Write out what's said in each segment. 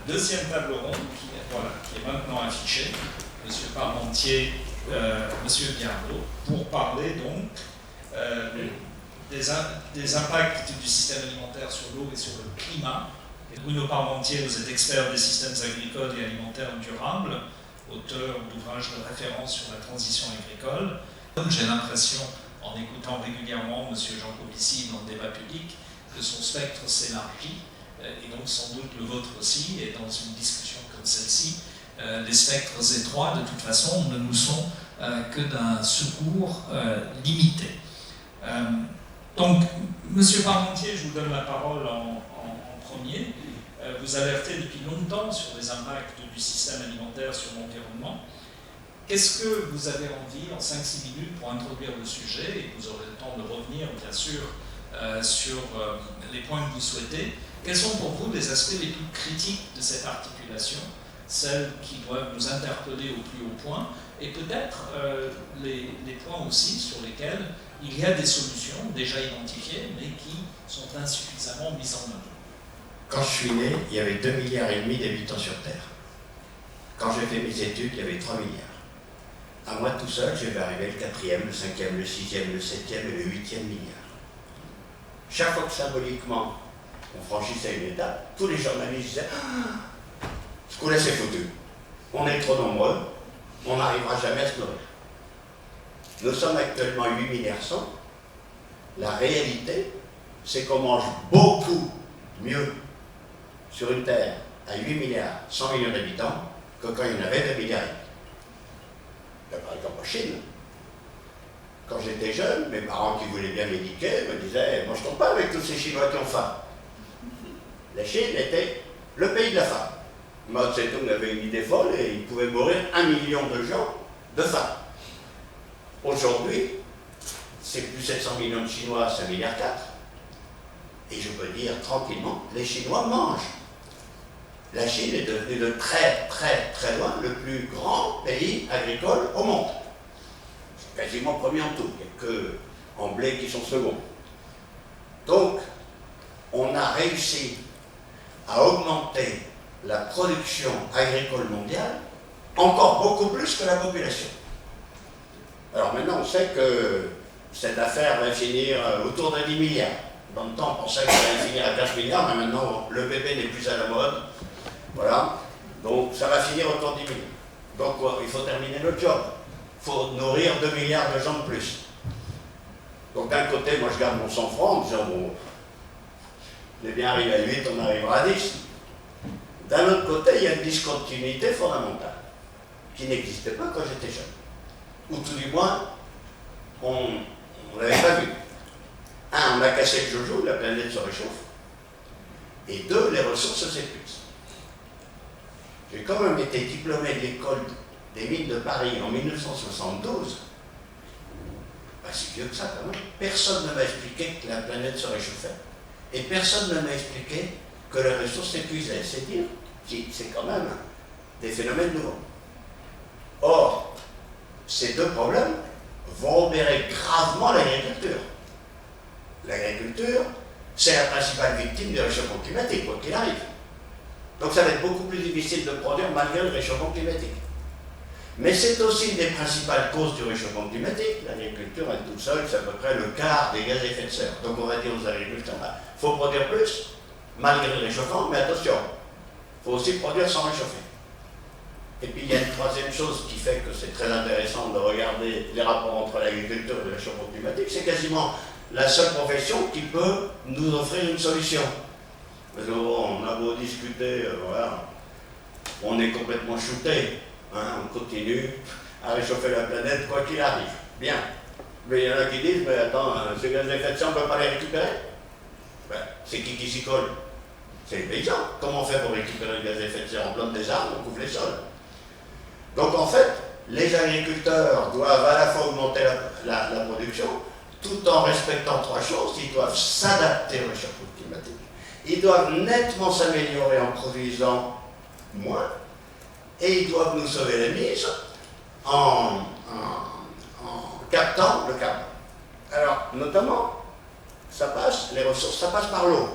deuxième table ronde qui est maintenant affichée. Monsieur Parmentier, Monsieur Biardeau, pour parler donc des impacts du système alimentaire sur l'eau et sur le climat. Bruno Parmentier, vous êtes expert des systèmes agricoles et alimentaires durables, auteur d'ouvrages de référence sur la transition agricole. J'ai l'impression, en écoutant régulièrement M. Jean Covici dans le débat public, que son spectre s'élargit, et donc sans doute le vôtre aussi, et dans une discussion comme celle-ci, les spectres étroits, de toute façon, ne nous sont que d'un secours limité. Donc, M. Parmentier, je vous donne la parole en premier. Vous alertez depuis longtemps sur les impacts du système alimentaire sur l'environnement. Qu'est-ce que vous avez envie, en 5-6 minutes, pour introduire le sujet, et vous aurez le temps de revenir, bien sûr, sur les points que vous souhaitez. Quels sont pour vous les aspects les plus critiques de cette articulation, celles qui doivent nous interpeller au plus haut point, et peut-être les points aussi sur lesquels il y a des solutions déjà identifiées, mais qui sont insuffisamment mises en œuvre? Quand je suis né, il y avait 2,5 milliards d'habitants sur Terre. Quand j'ai fait mes études, il y avait 3 milliards. À moi tout seul, je vais arriver le 4e, le 5e, le 6e, le 7e et le 8e milliard. Chaque fois que symboliquement on franchissait une étape, tous les journalistes disaient ah, ce qu'on laisse est foutu. On est trop nombreux, on n'arrivera jamais à se nourrir. Nous sommes actuellement 8 milliards 100. La réalité, c'est qu'on mange beaucoup mieux sur une Terre à 8 milliards 100 millions d'habitants que quand il y en avait 2 milliards. Par exemple en Chine. Quand j'étais jeune, mes parents qui voulaient bien m'éduquer me disaient « mange-t-on pas avec tous ces Chinois qui ont faim ?» La Chine était le pays de la faim. Mao Tse-tung avait une idée folle et il pouvait mourir 1 million de gens de faim. Aujourd'hui, c'est plus 700 millions de Chinois, c'est 1,4 milliard. Et je peux dire tranquillement, les Chinois mangent. La Chine est devenue de très très très loin le plus grand pays agricole au monde. C'est quasiment premier en tout, il n'y a que en blé qui sont seconds. Donc, on a réussi à augmenter la production agricole mondiale encore beaucoup plus que la population. Alors maintenant, on sait que cette affaire va finir autour de 10 milliards. Dans le temps, on pensait que ça allait finir à 15 milliards, mais maintenant, le bébé n'est plus à la mode. Voilà. Donc, ça va finir autour de 10 milliards. Donc, il faut terminer notre job. Il faut nourrir 2 milliards de gens de plus. Donc, d'un côté, moi, je garde mon sang-froid en disant, bon, on est bien arrivé à 8, on arrivera à 10. D'un autre côté, il y a une discontinuité fondamentale qui n'existait pas quand j'étais jeune. Ou tout du moins, on ne l'avait pas vu. Un, on a cassé le joujou, la planète se réchauffe. Et deux, les ressources s'épuisent. J'ai quand même été diplômé de l'école des mines de Paris en 1972. Pas si vieux que ça quand même. Personne ne m'a expliqué que la planète se réchauffait. Et personne ne m'a expliqué que les ressources s'épuisaient. C'est dire, c'est quand même des phénomènes nouveaux. Or, ces deux problèmes vont obérer gravement l'agriculture. L'agriculture, c'est la principale victime du réchauffement climatique, quoi qu'il arrive. Donc ça va être beaucoup plus difficile de produire malgré le réchauffement climatique. Mais c'est aussi une des principales causes du réchauffement climatique. L'agriculture, elle toute seule, c'est à peu près le quart des gaz à effet de serre. Donc on va dire aux agriculteurs, il faut produire plus, malgré le réchauffement, mais attention, il faut aussi produire sans réchauffer. Et puis il y a une troisième chose qui fait que c'est très intéressant de regarder les rapports entre l'agriculture et le réchauffement climatique, c'est quasiment la seule profession qui peut nous offrir une solution. Parce qu'on a beau discuter, voilà, on est complètement shooté, hein, on continue à réchauffer la planète quoi qu'il arrive. Bien. Mais il y en a qui disent, mais attends, ces gaz à effet de serre, on ne peut pas les récupérer. Ben, c'est qui s'y colle? C'est les paysans. Comment on fait pour récupérer le gaz à effet de serre? On plante des arbres, on couvre les sols. Donc en fait, les agriculteurs doivent à la fois augmenter la production, tout en respectant trois choses. Ils doivent s'adapter au réchauffement climatique. Ils doivent nettement s'améliorer en produisant moins. Et ils doivent nous sauver la mise en captant le carbone. Alors, notamment, les ressources, ça passe par l'eau.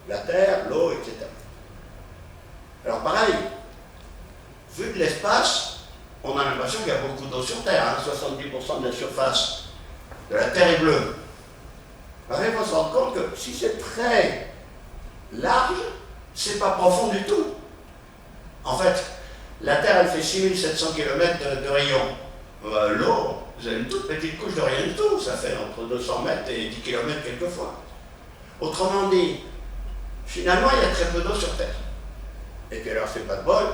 La terre, l'eau, etc. Alors pareil, vu de l'espace, on a l'impression qu'il y a beaucoup d'eau sur Terre, hein, 70% de la surface de la Terre est bleue. Alors il faut se rendre compte que si c'est très large, c'est pas profond du tout. En fait, la Terre, elle fait 6700 km de rayon. L'eau, vous avez une toute petite couche de rien du tout, ça fait entre 200 mètres et 10 km quelquefois. Autrement dit, finalement, il y a très peu d'eau sur Terre. Et puis alors, c'est pas de bol,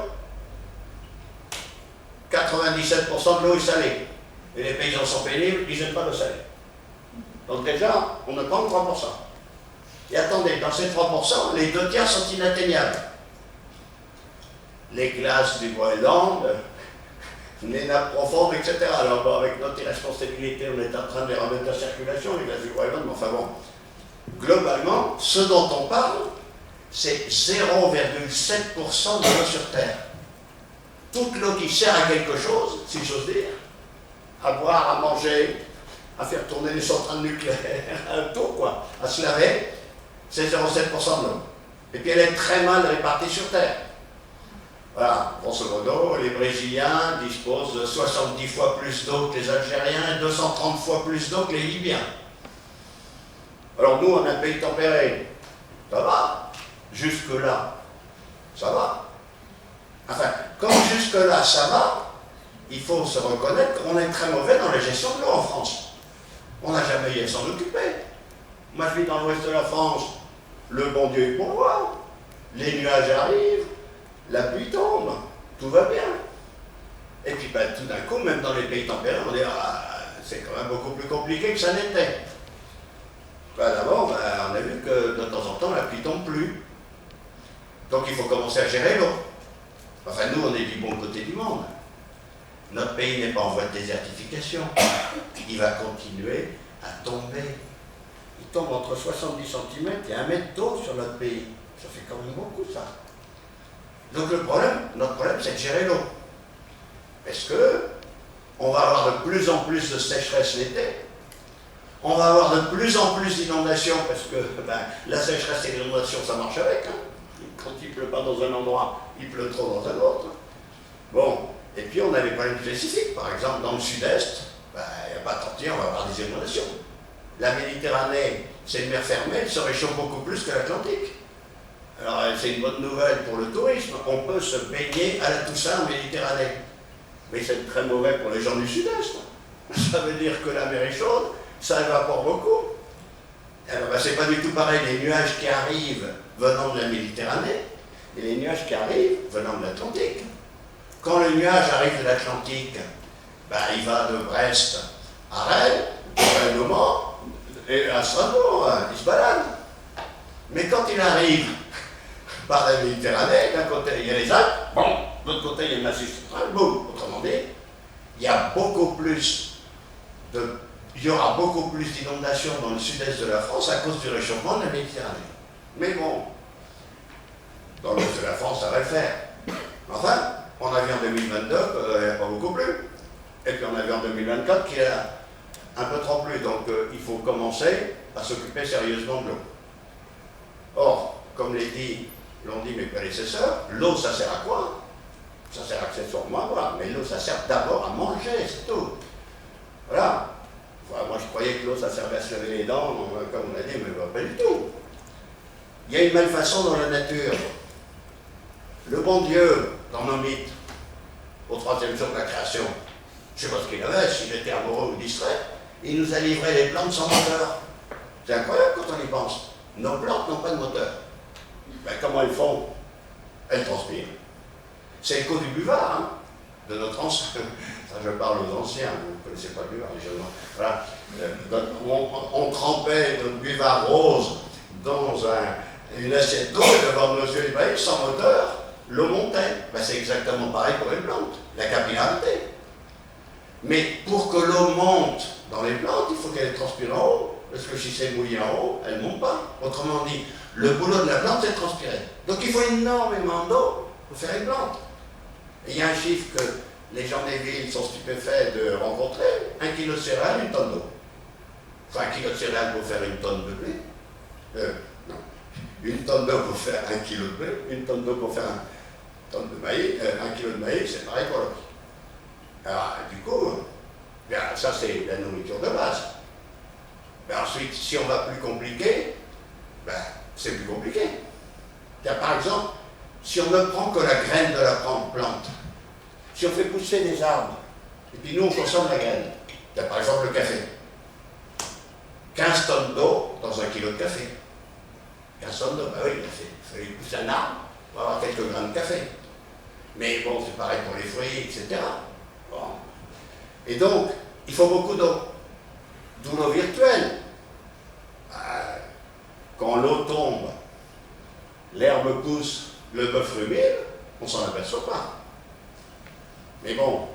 97% de l'eau est salée. Et les paysans sont pénibles, ils n'aiment pas l'eau salée. Donc déjà, on ne prend que 3%. Et attendez, dans ces 3%, les 2/3 sont inatteignables. Les glaces du Groenland, les nappes profondes, etc. Alors bon, avec notre irresponsabilité, on est en train de les remettre en circulation, les glaces du Groenland, mais enfin bon. Globalement, ce dont on parle, c'est 0,7% de l'eau sur Terre. Toute l'eau qui sert à quelque chose, si j'ose dire, à boire, à manger, à faire tourner les centrales nucléaires, à tout quoi, à se laver, c'est 0,7% de l'eau. Et puis elle est très mal répartie sur Terre. Voilà, grosso modo, les Brésiliens disposent de 70 fois plus d'eau que les Algériens et 230 fois plus d'eau que les Libyens. Alors nous, on a un pays tempéré. Ça va. Jusque-là, ça va. Enfin, comme jusque-là, ça va, il faut se reconnaître qu'on est très mauvais dans la gestion de l'eau en France. On n'a jamais eu à s'en occuper. Moi, je vis dans l'ouest de la France. Le bon Dieu est pourvoit. Les nuages arrivent. La pluie tombe, tout va bien. Et puis ben, tout d'un coup, même dans les pays tempérés, on dit c'est quand même beaucoup plus compliqué que ça n'était. Ben, d'abord, on a vu que de temps en temps, la pluie tombe plus. Donc il faut commencer à gérer l'eau. Enfin, nous, on est du bon côté du monde. Notre pays n'est pas en voie de désertification. Il va continuer à tomber. Il tombe entre 70 cm et 1 mètre d'eau sur notre pays. Ça fait quand même beaucoup, ça. Donc notre problème, c'est de gérer l'eau. Parce que on va avoir de plus en plus de sécheresse l'été, on va avoir de plus en plus d'inondations, parce que la sécheresse et l'inondation, ça marche avec. Hein. Quand il ne pleut pas dans un endroit, il pleut trop dans un autre. Bon, et puis on a des problèmes spécifiques. Par exemple, dans le sud-est, il n'y a pas tant de temps, on va avoir des inondations. La Méditerranée, c'est une mer fermée, elle se réchauffe beaucoup plus que l'Atlantique. Alors, c'est une bonne nouvelle pour le tourisme. On peut se baigner à la Toussaint en Méditerranée. Mais c'est très mauvais pour les gens du Sud-Est. Ça veut dire que la mer est chaude, ça évapore beaucoup. Alors, c'est pas du tout pareil. Les nuages qui arrivent venant de la Méditerranée et les nuages qui arrivent venant de l'Atlantique. Quand le nuage arrive de l'Atlantique, il va de Brest à Rennes, de Rennes au Mans, et à Strasbourg, il se balade. Mais quand il arrive par la Méditerranée, d'un côté il y a les Alpes, bon, de l'autre côté il y a le Massif central, boum. Autrement dit, il y aura beaucoup plus d'inondations dans le sud-est de la France à cause du réchauffement de la Méditerranée. Mais bon, dans l'ouest de la France, ça va le faire. Enfin, on a vu en 2022 qu'il n'y a pas beaucoup plu. Et puis on a vu en 2024 qu'il y a un peu trop plu. Donc il faut commencer à s'occuper sérieusement de l'eau. Or, comme l'ont dit mes prédécesseurs, l'eau ça sert à quoi? Ça sert accessoirement à boire, mais l'eau ça sert d'abord à manger, c'est tout. Voilà. Enfin, moi je croyais que l'eau ça servait à se laver les dents, comme on a dit, mais pas du tout. Il y a une malfaçon dans la nature. Le bon Dieu, dans nos mythes, au 3e jour de la création, je ne sais pas ce qu'il avait, s'il était amoureux ou distrait, il nous a livré les plantes sans moteur. C'est incroyable quand on y pense. Nos plantes n'ont pas de moteur. Comment elles font? Elles transpirent. C'est le coup du buvard, hein, de notre ancien. Ça, je parle aux anciens, vous ne connaissez pas le buvard, les jeunes. Voilà. On trempait notre buvard rose dans une assiette d'eau devant nos yeux ébahis, sans moteur, l'eau montait. C'est exactement pareil pour les plantes, la capillarité. Mais pour que l'eau monte dans les plantes, il faut qu'elle transpire en haut. Parce que si c'est mouillé en haut, elle ne monte pas. Autrement dit, le boulot de la plante, c'est de transpirer. Donc il faut énormément d'eau pour faire une plante. Et il y a un chiffre que les gens des villes sont stupéfaits de rencontrer, 1 kg de céréales, 1 tonne d'eau. Enfin, 1 kg de céréales pour faire 1 tonne de blé. Non. 1 tonne d'eau pour faire 1 kg de blé, 1 tonne d'eau pour faire tonnes de maïs, 1 kilo de maïs, c'est pareil pour le riz. Alors, du coup, bien, ça c'est la nourriture de base. Mais ensuite, si on va plus compliqué, ben, c'est plus compliqué. Par exemple, si on ne prend que la graine de la plante, si on fait pousser des arbres, et puis nous on consomme la graine, par exemple le café, 15 tonnes d'eau dans 1 kilo de café. 15 tonnes d'eau, ben oui, il fallait pousser un arbre pour avoir quelques grains de café. Mais bon, c'est pareil pour les fruits, etc. Bon. Et donc, il faut beaucoup d'eau. D'où l'eau virtuelle. Quand l'eau tombe, l'herbe pousse, le bœuf rumine, on s'en aperçoit pas. Mais bon,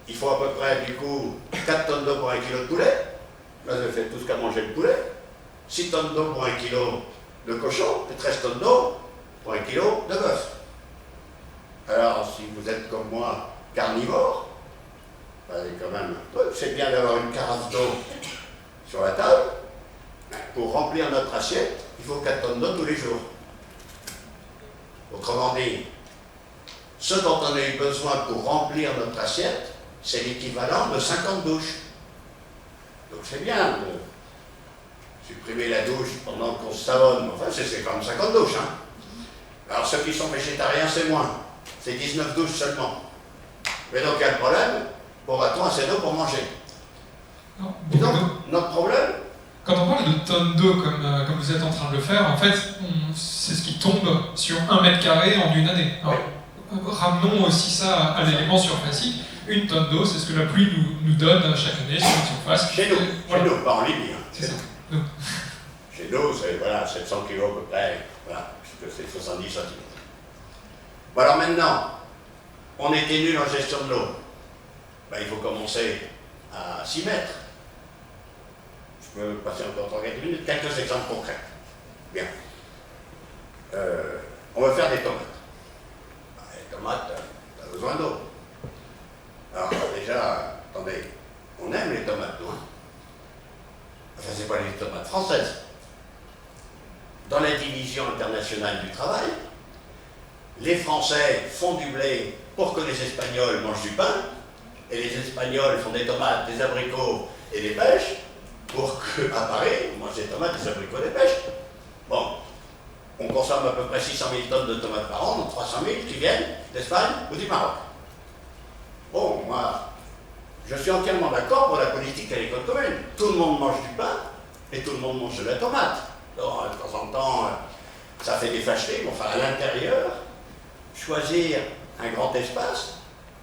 il faut à peu près, du coup, 4 tonnes d'eau pour 1 kilo de poulet. Là, je fais tout ce qu'a mangé le poulet. 6 tonnes d'eau pour 1 kilo de cochon, et 13 tonnes d'eau pour 1 kilo de bœuf. Alors, si vous êtes comme moi, carnivore, quand même, c'est bien d'avoir une carafe d'eau sur la table. Pour remplir notre assiette, il faut 4 tonnes d'eau tous les jours. Autrement dit, ce dont on a eu besoin pour remplir notre assiette, c'est l'équivalent de 50 douches. Donc c'est bien de supprimer la douche pendant qu'on se savonne, enfin c'est quand même 50 douches. Hein. Alors ceux qui sont végétariens, c'est moins. C'est 19 douches seulement. Mais donc il y a le problème, boira-t-on assez d'eau pour manger? Non, et donc, notre problème... Quand on parle de tonnes d'eau comme vous êtes en train de le faire, en fait, c'est ce qui tombe sur 1 mètre carré en une année. Alors, ramenons aussi ça à l'élément surfacique. 1 tonne d'eau, c'est ce que la pluie nous donne chaque année sur une surface. Chez nous, voilà. Chez nous, pas en Libye. Hein. C'est ça. Chez nous, c'est voilà, 700 kg à peu près, voilà, puisque c'est 70 cm. Bon, alors maintenant, on était nul en gestion de l'eau. Ben, il faut commencer à s'y mettre. Je peux passer encore 3-4 minutes, quelques exemples concrets. Bien. On va faire des tomates. Les tomates, ça a besoin d'eau. Alors déjà, attendez, on aime les tomates, non? Enfin, c'est pas les tomates françaises. Dans la division internationale du travail, les Français font du blé pour que les Espagnols mangent du pain, et les Espagnols font des tomates, des abricots et des pêches, pour qu'à Paris, on mange des tomates, des abricots, des pêches. Bon, on consomme à peu près 600 000 tonnes de tomates par an, donc 300 000 qui viennent d'Espagne ou du Maroc. Bon, moi, je suis entièrement d'accord pour la politique agricole commune. Tout le monde mange du pain et tout le monde mange de la tomate. Donc, de temps en temps, ça fait des fâcheries, mais enfin, à l'intérieur, choisir un grand espace,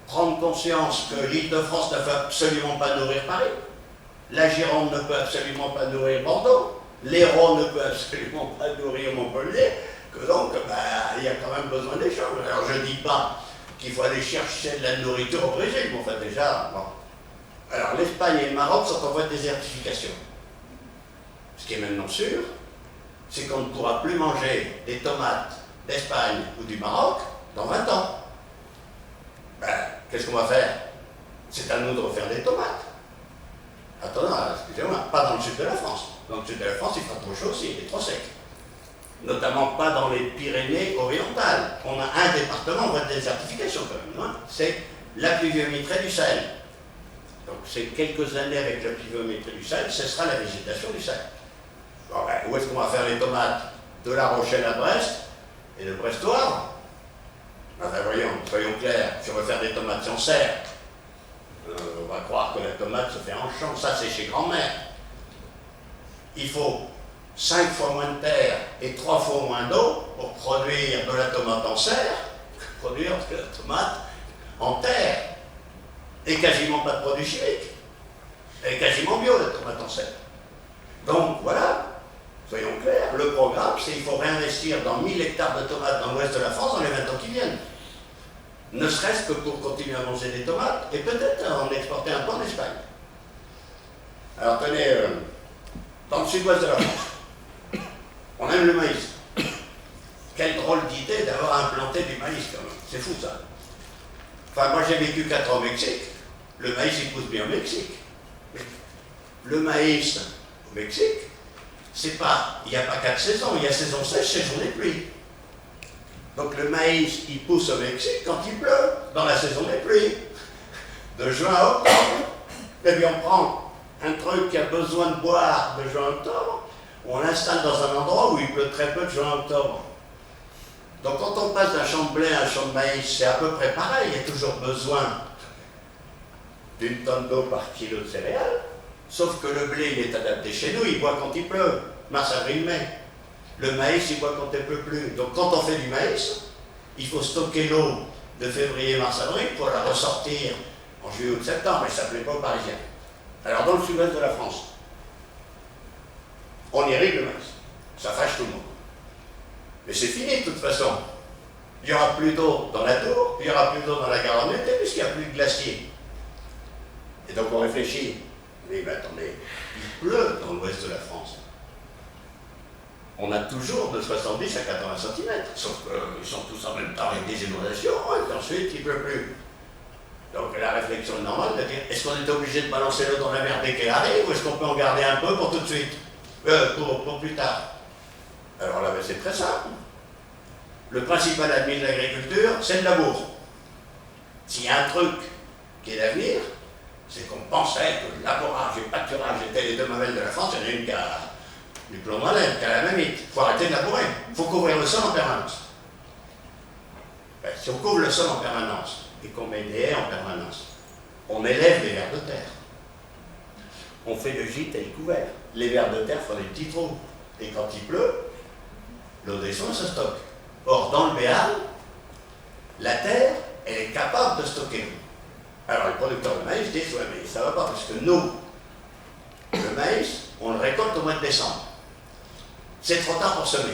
prendre conscience que l'Île-de-France ne peut absolument pas nourrir Paris, la Gironde ne peut absolument pas nourrir Bordeaux, l'Hérault ne peut absolument pas nourrir Montpellier, que donc, il y a quand même besoin d'échanges. Alors, je ne dis pas qu'il faut aller chercher de la nourriture au Brésil, mais enfin déjà, bon. Alors l'Espagne et le Maroc sont en voie de désertification. Ce qui est maintenant sûr, c'est qu'on ne pourra plus manger des tomates d'Espagne ou du Maroc dans 20 ans. Qu'est-ce qu'on va faire? C'est à nous de refaire des tomates. Attends, excusez-moi, pas dans le sud de la France. Dans le sud de la France, il fera trop chaud aussi, il est trop sec. Notamment pas dans les Pyrénées orientales. On a un département en voie de désertification quand même, hein. C'est la pluviométrie du Sahel. Donc c'est quelques années avec la pluviométrie du Sahel, ce sera la végétation du Sahel. Bon, où est-ce qu'on va faire les tomates? De La Rochelle à Brest et de Brest au Havre. Voyons, soyons clairs, si on veut faire des tomates sans serre, on va croire que la tomate se fait en champ, ça c'est chez grand-mère. Il faut 5 fois moins de terre et 3 fois moins d'eau pour produire de la tomate en serre, produire de la tomate en terre. Et quasiment pas de produits chimiques. Et quasiment bio, la tomate en serre. Donc voilà, soyons clairs, le programme, c'est qu'il faut réinvestir dans 1000 hectares de tomates dans l'ouest de la France dans les 20 ans qui viennent. Ne serait-ce que pour continuer à manger des tomates et peut-être en exporter un peu en Espagne. Alors tenez, dans le sud-ouest de la France, on aime le maïs. Quelle drôle d'idée d'avoir implanté du maïs quand même. C'est fou ça. Enfin, moi j'ai vécu 4 ans au Mexique. Le maïs il pousse bien au Mexique. Le maïs au Mexique, c'est pas, il n'y a pas 4 saisons, il y a saison sèche, saison des pluies. Donc le maïs, il pousse au Mexique quand il pleut, dans la saison des pluies, de juin à octobre. Et puis on prend un truc qui a besoin de boire de juin à octobre, on l'installe dans un endroit où il pleut très peu de juin à octobre. Donc quand on passe d'un champ de blé à un champ de maïs, c'est à peu près pareil, il y a toujours besoin d'une tonne d'eau par kilo de céréales, sauf que le blé, il est adapté chez nous, il boit quand il pleut, mars, avril, mai. Le maïs, il boit quand il ne pleut plus. Donc quand on fait du maïs, il faut stocker l'eau de février, mars, avril pour la ressortir en juillet, août, septembre, mais ça ne plaît pas aux Parisiens. Alors dans le sud-ouest de la France, on irrigue le maïs. Ça fâche tout le monde. Mais c'est fini de toute façon. Il n'y aura plus d'eau dans la Tour, il n'y aura plus d'eau dans la Garonne en été, puisqu'il n'y a plus de glacier. Et donc on réfléchit. Mais attendez, il pleut dans l'ouest de la France. On a toujours de 70 à 80 cm, sauf qu'ils sont tous en même temps avec des inondations, et ensuite il ne pleut plus. Donc la réflexion normale de dire, est-ce qu'on est obligé de balancer l'eau dans la mer dès qu'elle arrive, ou est-ce qu'on peut en garder un peu pour tout de suite, pour plus tard? Alors là, c'est très simple. Le principal ennemi de l'agriculture, c'est le labour. S'il y a un truc qui est d'avenir, c'est qu'on pensait que le labourage et le pâturage étaient les deux mamelles de la France, il y en a une qui a du plomb dans l'aile, qui a la mamite. Il faut arrêter de labourer. Il faut couvrir le sol en permanence. Ben, si on couvre le sol en permanence et qu'on met des haies en permanence, on élève les vers de terre. On fait le gîte et le couvert. Les vers de terre font des petits trous. Et quand il pleut, l'eau descend et se stocke. Or, dans le Béarn, la terre, elle est capable de stocker l'eau. Alors, les producteurs de maïs disent, ouais, mais ça ne va pas, parce que nous, le maïs, on le récolte au mois de décembre. C'est trop tard pour semer.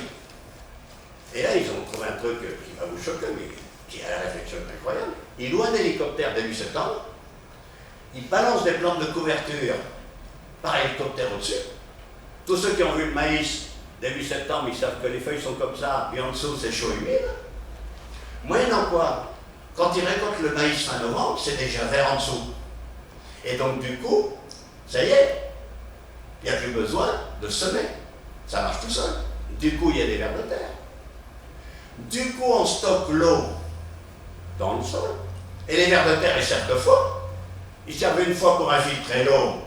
Et là, ils ont trouvé un truc qui va vous choquer, mais qui a la réflexion incroyable. Ils louent un hélicoptère début septembre, ils balancent des plantes de couverture par hélicoptère au-dessus. Tous ceux qui ont vu le maïs début septembre, ils savent que les feuilles sont comme ça, puis en dessous, c'est chaud et humide. Moyennant quoi, quand ils récoltent le maïs fin novembre, c'est déjà vert en dessous. Et donc, du coup, ça y est, il n'y a plus besoin de semer. Ça marche tout seul. Du coup, il y a des vers de terre. Du coup, on stocke l'eau dans le sol. Et les vers de terre, ils servent deux fois. Ils servent une fois pour infiltrer l'eau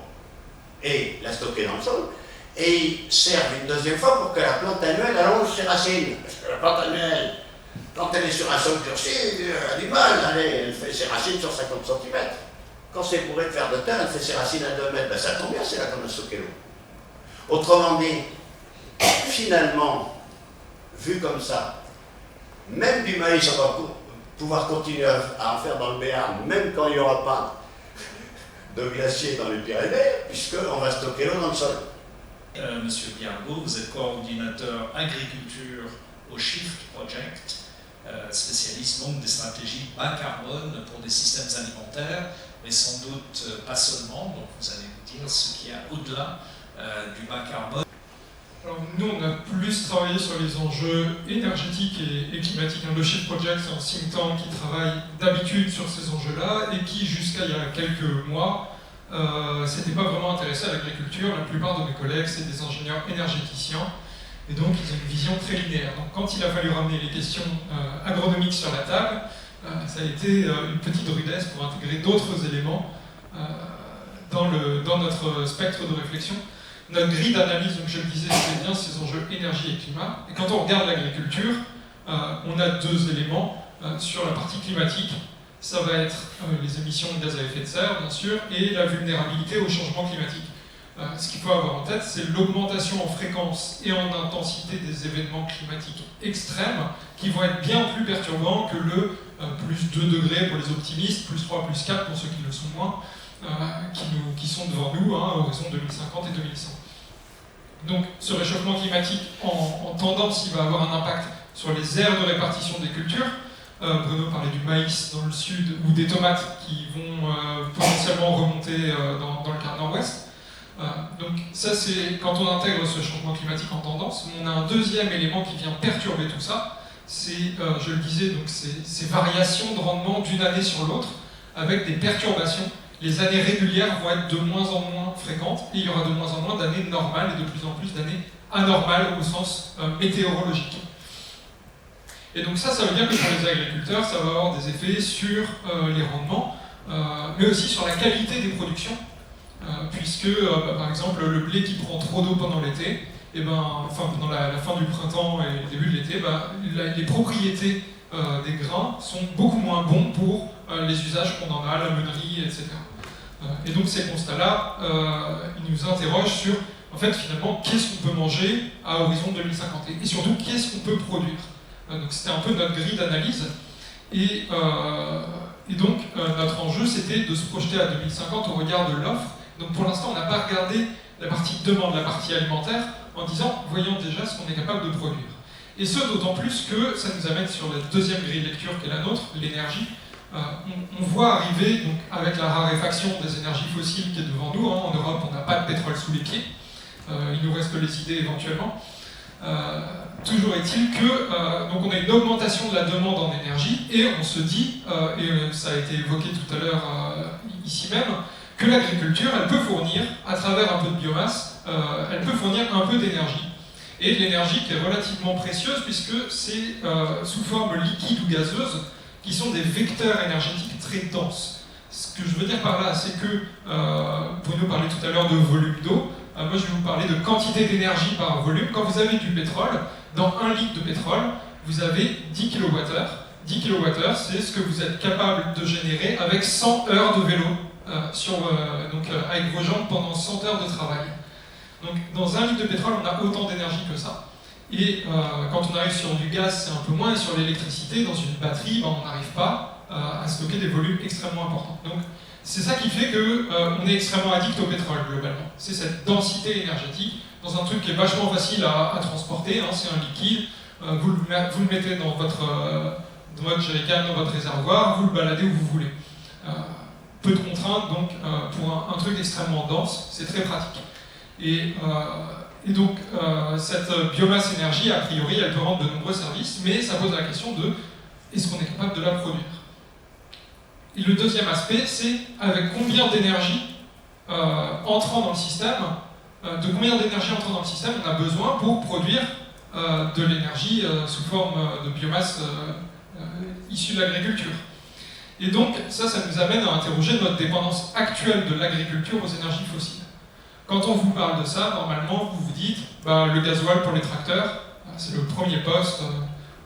et la stocker dans le sol. Et ils servent une deuxième fois pour que la plante annuelle allonge ses racines. Parce que la plante annuelle, quand elle est sur un sol durci, elle a du mal. Elle fait ses racines sur 50 cm. Quand c'est bourré de vers de terre, elle fait ses racines à 2 mètres. Ben, ça tombe bien, c'est là qu'on a stocké l'eau. Autrement dit, finalement, vu comme ça, même du maïs, on va pouvoir continuer à en faire dans le Béarn, même quand il n'y aura pas de glacier dans les Pyrénées, puisqu'on va stocker l'eau dans le sol. Monsieur Biargo, vous êtes coordinateur agriculture au Shift Project, spécialiste donc des stratégies bas carbone pour des systèmes alimentaires, mais sans doute pas seulement, donc vous allez nous dire ce qu'il y a au-delà du bas carbone. Alors nous, on a plus travaillé sur les enjeux énergétiques et climatiques. Le Shift Project, c'est un think tank qui travaille d'habitude sur ces enjeux-là et qui, jusqu'à il y a quelques mois, s'était pas vraiment intéressé à l'agriculture. La plupart de mes collègues, c'est des ingénieurs énergéticiens, et donc ils ont une vision très linéaire. Donc quand il a fallu ramener les questions agronomiques sur la table, ça a été une petite rudesse pour intégrer d'autres éléments dans notre spectre de réflexion. Notre grille d'analyse, donc je le disais, c'est bien ces enjeux énergie et climat. Et quand on regarde l'agriculture, on a deux éléments. Sur la partie climatique, ça va être les émissions de gaz à effet de serre, bien sûr, et la vulnérabilité au changement climatique. Ce qu'il faut avoir en tête, c'est l'augmentation en fréquence et en intensité des événements climatiques extrêmes qui vont être bien plus perturbants que le plus 2 degrés pour les optimistes, plus 3, plus 4 pour ceux qui le sont moins, qui sont devant nous, à horizon 2050 et 2100. Donc ce réchauffement climatique en tendance, il va avoir un impact sur les aires de répartition des cultures. Bruno parlait du maïs dans le sud ou des tomates qui vont potentiellement remonter dans le quart nord-ouest. Donc ça, c'est quand on intègre ce changement climatique en tendance. On a un deuxième élément qui vient perturber tout ça, c'est, je le disais, donc ces variations de rendement d'une année sur l'autre avec des perturbations. Les années régulières vont être de moins en moins fréquentes et il y aura de moins en moins d'années normales et de plus en plus d'années anormales au sens météorologique. Et donc ça veut dire que pour les agriculteurs, ça va avoir des effets sur les rendements, mais aussi sur la qualité des productions, puisque par exemple le blé qui prend trop d'eau pendant l'été, et pendant la fin du printemps et le début de l'été, les propriétés des grains sont beaucoup moins bons pour les usages qu'on en a, la meunerie, etc. Et donc ces constats-là, ils nous interrogent sur, en fait, finalement, qu'est-ce qu'on peut manger à horizon 2050 et surtout, qu'est-ce qu'on peut produire. Donc c'était un peu notre grille d'analyse. Et donc notre enjeu, c'était de se projeter à 2050 au regard de l'offre. Donc pour l'instant, on n'a pas regardé la partie demande, la partie alimentaire, en disant, voyons déjà ce qu'on est capable de produire. Et ce, d'autant plus que ça nous amène sur la deuxième grille de lecture qui est la nôtre, l'énergie. On voit arriver, donc, avec la raréfaction des énergies fossiles qui est devant nous, en Europe on n'a pas de pétrole sous les pieds, il nous reste que les idées éventuellement. Toujours est-il que donc on a une augmentation de la demande en énergie et on se dit, et ça a été évoqué tout à l'heure ici même, que l'agriculture, elle peut fournir, à travers un peu de biomasse, elle peut fournir un peu d'énergie. Et l'énergie qui est relativement précieuse puisque c'est sous forme liquide ou gazeuse, qui sont des vecteurs énergétiques très denses. Ce que je veux dire par là, c'est que, Bruno parlait tout à l'heure de volume d'eau, moi je vais vous parler de quantité d'énergie par volume. Quand vous avez du pétrole, dans 1 litre de pétrole, vous avez 10 kWh. 10 kWh, c'est ce que vous êtes capable de générer avec 100 heures de vélo avec vos jambes pendant 100 heures de travail. Donc dans 1 litre de pétrole, on a autant d'énergie que ça. Et quand on arrive sur du gaz, c'est un peu moins, et sur l'électricité, dans une batterie, on n'arrive pas à stocker des volumes extrêmement importants. Donc c'est ça qui fait qu'on est extrêmement addict au pétrole, globalement. C'est cette densité énergétique, dans un truc qui est vachement facile à transporter, c'est un liquide, vous le mettez dans votre jerrycan, dans votre réservoir, vous le baladez où vous voulez. Peu de contraintes, donc pour un truc extrêmement dense, c'est très pratique. Et donc, cette biomasse énergie, a priori, elle peut rendre de nombreux services, mais ça pose la question de est-ce qu'on est capable de la produire? Et le deuxième aspect, c'est avec combien d'énergie entrant dans le système, on a besoin pour produire de l'énergie sous forme de biomasse issue de l'agriculture. Et donc, ça nous amène à interroger notre dépendance actuelle de l'agriculture aux énergies fossiles. Quand on vous parle de ça, normalement, vous vous dites le gasoil pour les tracteurs, c'est le premier poste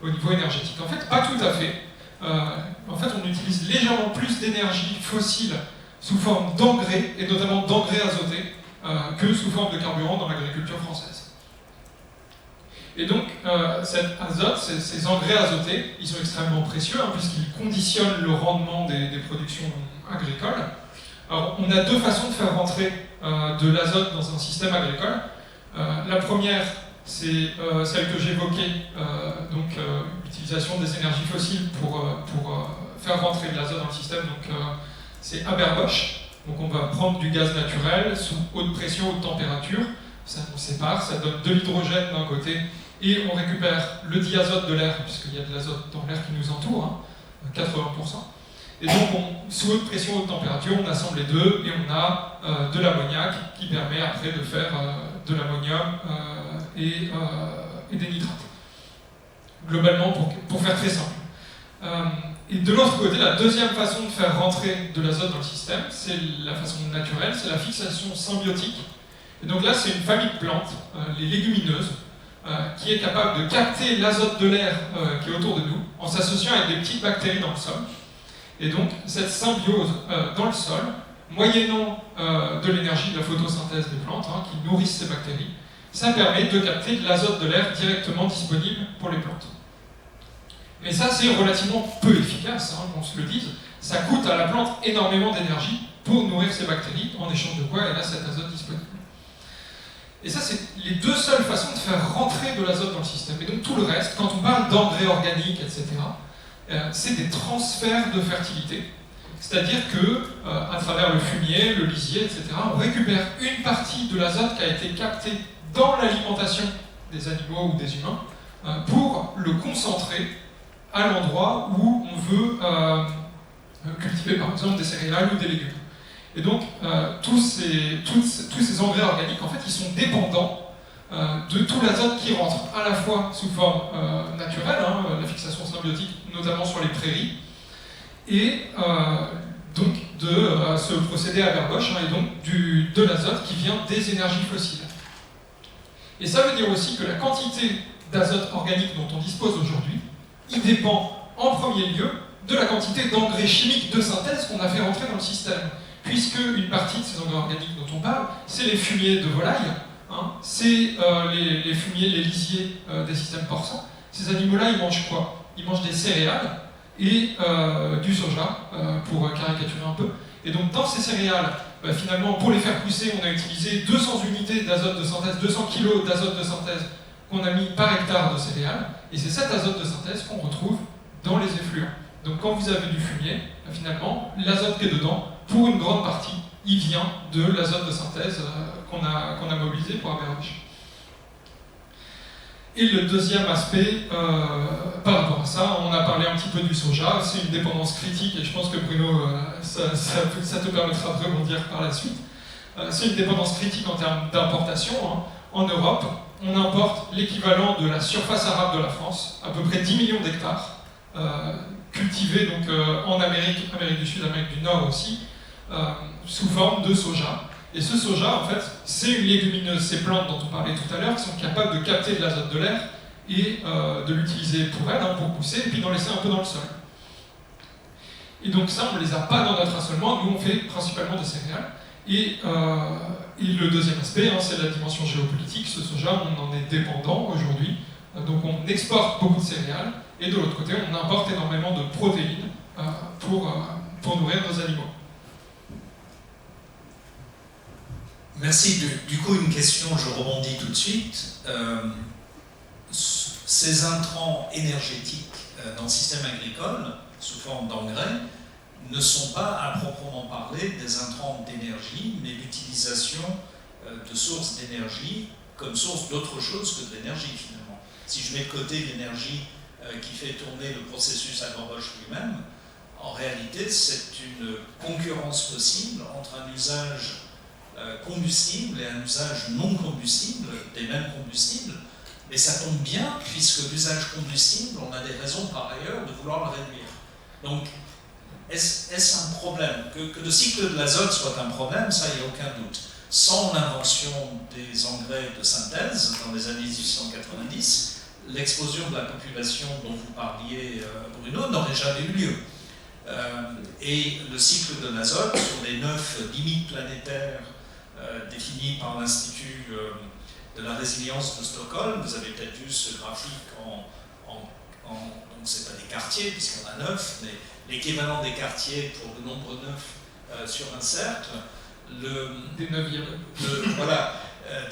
au niveau énergétique. En fait, pas tout à fait. En fait, on utilise légèrement plus d'énergie fossile sous forme d'engrais, et notamment d'engrais azotés, que sous forme de carburant dans l'agriculture française. Et donc, cet azote, ces engrais azotés, ils sont extrêmement précieux, puisqu'ils conditionnent le rendement des productions agricoles. Alors, on a deux façons de faire rentrer de l'azote dans un système agricole. La première, c'est celle que j'évoquais, l'utilisation des énergies fossiles pour faire rentrer de l'azote dans le système. Donc, c'est Haber-Bosch. Donc, on va prendre du gaz naturel sous haute pression, haute température. Ça nous sépare, ça donne de l'hydrogène d'un côté, et on récupère le diazote de l'air, puisqu'il y a de l'azote dans l'air qui nous entoure, 80%. Et donc, sous haute pression, haute température, on assemble les deux et on a de l'ammoniac qui permet après de faire de l'ammonium et des nitrates. Globalement, pour faire très simple. Et de l'autre côté, la deuxième façon de faire rentrer de l'azote dans le système, c'est la façon naturelle, c'est la fixation symbiotique. Et donc là, c'est une famille de plantes, les légumineuses, qui est capable de capter l'azote de l'air qui est autour de nous en s'associant avec des petites bactéries dans le sol. Et donc, cette symbiose dans le sol, moyennant de l'énergie de la photosynthèse des plantes, qui nourrissent ces bactéries, ça permet de capter de l'azote de l'air directement disponible pour les plantes. Mais ça, c'est relativement peu efficace, qu'on se le dise. Ça coûte à la plante énormément d'énergie pour nourrir ces bactéries, en échange de quoi elle a cet azote disponible. Et ça, c'est les deux seules façons de faire rentrer de l'azote dans le système. Et donc tout le reste, quand on parle d'engrais organiques, etc., c'est des transferts de fertilité. C'est-à-dire que, à travers le fumier, le lisier, etc., on récupère une partie de l'azote qui a été capté dans l'alimentation des animaux ou des humains pour le concentrer à l'endroit où on veut cultiver, par exemple, des céréales ou des légumes. Et donc, tous ces engrais organiques, en fait, ils sont dépendants de tout l'azote qui rentre, à la fois sous forme naturelle, la fixation symbiotique, notamment sur les prairies, et donc de ce procédé à Haber-Bosch, et donc de l'azote qui vient des énergies fossiles. Et ça veut dire aussi que la quantité d'azote organique dont on dispose aujourd'hui, il dépend en premier lieu de la quantité d'engrais chimiques de synthèse qu'on a fait rentrer dans le système. Puisque une partie de ces engrais organiques dont on parle, c'est les fumiers de volaille, c'est les fumiers, les lisiers des systèmes porcins. Ces animaux-là, ils mangent quoi? Ils mangent des céréales et du soja, pour caricaturer un peu. Et donc dans ces céréales, finalement, pour les faire pousser, on a utilisé 200 unités d'azote de synthèse, 200 kg d'azote de synthèse qu'on a mis par hectare de céréales, et c'est cet azote de synthèse qu'on retrouve dans les effluents. Donc quand vous avez du fumier, finalement, l'azote qui est dedans, pour une grande partie, il vient de l'azote de synthèse qu'on a mobilisé pour Haber-Bosch. Et le deuxième aspect, par rapport à ça, on a parlé un petit peu du soja, c'est une dépendance critique, et je pense que Bruno, ça te permettra de rebondir par la suite. C'est une dépendance critique en termes d'importation. En Europe, on importe l'équivalent de la surface arabe de la France, à peu près 10 millions d'hectares, cultivés donc, en Amérique du Sud, Amérique du Nord aussi, sous forme de soja. Et ce soja, en fait, c'est une légumineuse, ces plantes dont on parlait tout à l'heure, qui sont capables de capter de l'azote de l'air et de l'utiliser pour elles, pour pousser, et puis d'en laisser un peu dans le sol. Et donc ça, on ne les a pas dans notre assolement, nous on fait principalement des céréales. Et le deuxième aspect, c'est la dimension géopolitique. Ce soja, on en est dépendant aujourd'hui, donc on exporte beaucoup de céréales, et de l'autre côté, on importe énormément de protéines pour nourrir nos animaux. Merci. Du coup, une question, je rebondis tout de suite. Ces intrants énergétiques dans le système agricole, sous forme d'engrais, ne sont pas à proprement parler des intrants d'énergie, mais l'utilisation de sources d'énergie comme source d'autre chose que de l'énergie, finalement. Si je mets de côté l'énergie qui fait tourner le processus Haber-Bosch lui-même, en réalité, c'est une concurrence possible entre un usage combustible et un usage non combustible des mêmes combustibles, mais ça tombe bien puisque l'usage combustible, on a des raisons par ailleurs de vouloir le réduire. Donc, est-ce un problème? Que le cycle de l'azote soit un problème, ça, il n'y a aucun doute. Sans l'invention des engrais de synthèse dans les années 1890, l'explosion de la population dont vous parliez, Bruno, n'aurait jamais eu lieu. Et le cycle de l'azote, sur les 9 limites planétaires définies par l'Institut de la résilience de Stockholm, vous avez peut-être vu ce graphique donc c'est pas des quartiers, puisqu'on a 9, mais l'équivalent des quartiers pour le nombre 9 sur un cercle, des 9e. Voilà,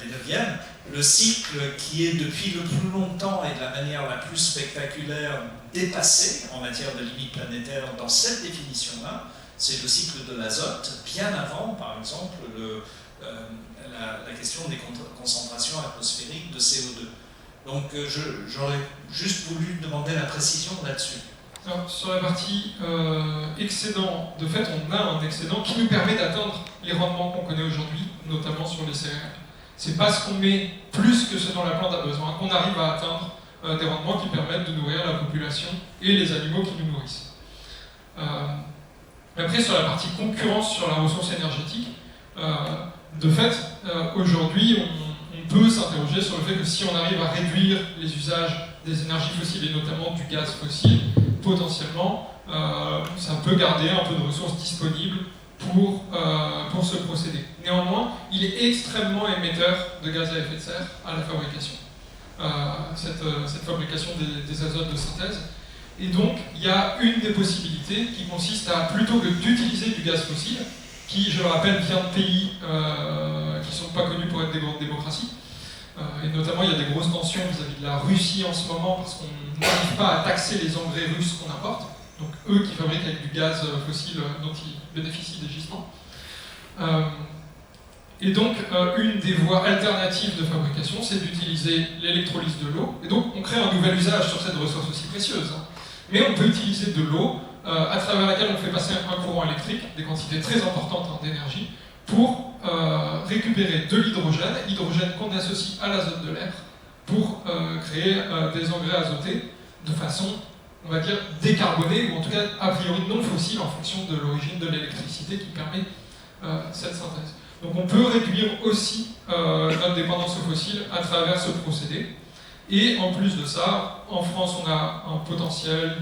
des 9e, le cycle qui est depuis le plus longtemps et de la manière la plus spectaculaire dépassé en matière de limites planétaires dans cette définition-là, c'est le cycle de l'azote, bien avant, par exemple, la question des concentrations atmosphériques de CO2. Donc j'aurais juste voulu demander la précision là-dessus. Alors, sur la partie excédent, de fait, on a un excédent qui nous permet d'atteindre les rendements qu'on connaît aujourd'hui, notamment sur les céréales. C'est parce qu'on met plus que ce dont la plante a besoin qu'on arrive à atteindre des rendements qui permettent de nourrir la population et les animaux qui nous nourrissent. Après, sur la partie concurrence sur la ressource énergétique, de fait, aujourd'hui, on peut s'interroger sur le fait que si on arrive à réduire les usages des énergies fossiles et notamment du gaz fossile, potentiellement, ça peut garder un peu de ressources disponibles pour ce procédé. Néanmoins, il est extrêmement émetteur de gaz à effet de serre à la fabrication, cette fabrication des azotes de synthèse. Et donc, il y a une des possibilités qui consiste à, plutôt que d'utiliser du gaz fossile, qui, je le rappelle, vient de pays qui ne sont pas connus pour être des grandes démocraties, et notamment, il y a des grosses tensions vis-à-vis de la Russie en ce moment, parce qu'on n'arrive pas à taxer les engrais russes qu'on importe, donc eux qui fabriquent avec du gaz fossile dont ils bénéficient des gisements. Et donc, une des voies alternatives de fabrication, c'est d'utiliser l'électrolyse de l'eau, et donc on crée un nouvel usage sur cette ressource aussi précieuse. Mais on peut utiliser de l'eau à travers laquelle on fait passer un courant électrique, des quantités très importantes d'énergie, pour récupérer de l'hydrogène qu'on associe à l'azote de l'air, pour créer des engrais azotés de façon, on va dire, décarbonée, ou en tout cas a priori non fossile en fonction de l'origine de l'électricité qui permet cette synthèse. Donc on peut réduire aussi notre dépendance aux fossiles à travers ce procédé. Et en plus de ça, en France, on a un potentiel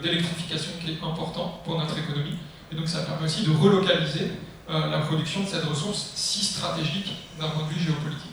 d'électrification qui est important pour notre économie. Et donc ça permet aussi de relocaliser la production de cette ressource si stratégique d'un point de vue géopolitique.